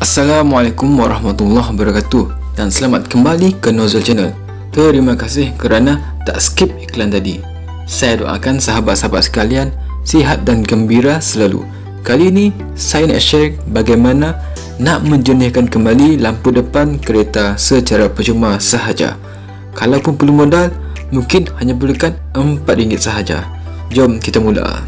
Assalamualaikum warahmatullahi wabarakatuh dan selamat kembali ke Nozul Channel. Terima kasih kerana tak skip iklan tadi. Saya doakan sahabat-sahabat sekalian sihat dan gembira selalu. Kali ini saya nak share bagaimana nak menjernihkan kembali lampu depan kereta secara percuma sahaja. Kalaupun perlu modal, mungkin hanya perlukan RM4 sahaja. Jom kita mula.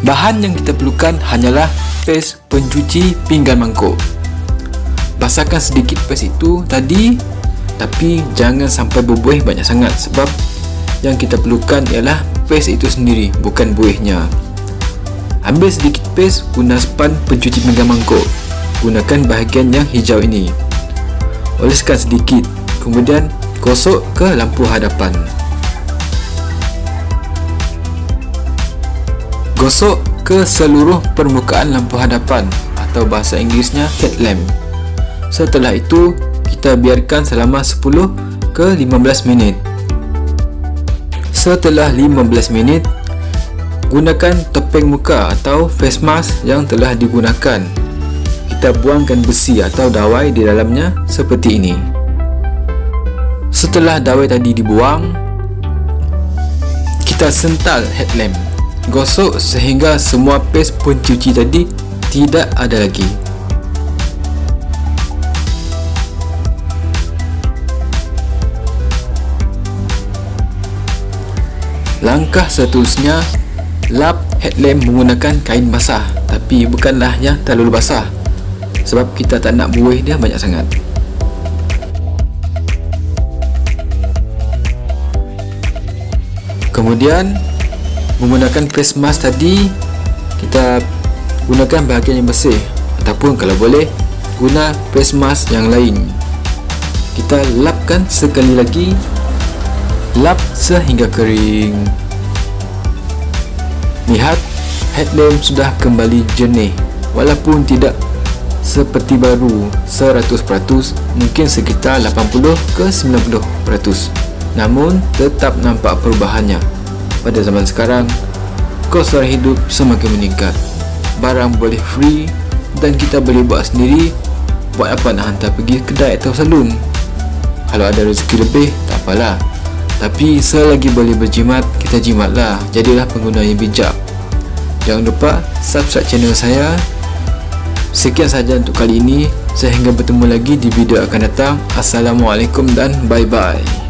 Bahan yang kita perlukan hanyalah paste pencuci pinggan mangkuk. Basahkan sedikit paste itu tadi, tapi jangan sampai berbuih banyak sangat sebab yang kita perlukan ialah paste itu sendiri, bukan buihnya. Ambil sedikit paste, guna span pencuci pinggan mangkuk. Gunakan bahagian yang hijau ini. Oleskan sedikit, kemudian gosok ke lampu hadapan. Gosok ke seluruh permukaan lampu hadapan atau bahasa Inggerisnya headlamp. Setelah itu, kita biarkan selama 10 ke 15 minit. Setelah 15 minit, gunakan topeng muka atau face mask yang telah digunakan. Kita buangkan besi atau dawai di dalamnya seperti ini. Setelah dawai tadi dibuang, kita sental headlamp. Gosok sehingga semua paste pencuci tadi tidak ada lagi. Langkah seterusnya, lap headlamp menggunakan kain basah, tapi bukanlah yang terlalu basah sebab kita tak nak buih dia banyak sangat. Kemudian menggunakan face mask tadi, kita gunakan bahagian yang bersih, ataupun kalau boleh guna face mask yang lain. Kita lapkan sekali lagi, lap sehingga kering. Lihat, headlamp sudah kembali jernih, walaupun tidak seperti baru 100%, mungkin sekitar 80 ke 90%, namun tetap nampak perubahannya. Pada zaman sekarang, kos sara hidup semakin meningkat. Barang boleh free dan kita boleh buat sendiri. Buat apa nak hantar pergi kedai atau salon? Kalau ada rezeki lebih, tak apalah. Tapi selagi boleh berjimat, kita jimatlah. Jadilah pengguna yang bijak. Jangan lupa subscribe channel saya. Sekian sahaja untuk kali ini. Sehingga bertemu lagi di video akan datang. Assalamualaikum dan bye-bye.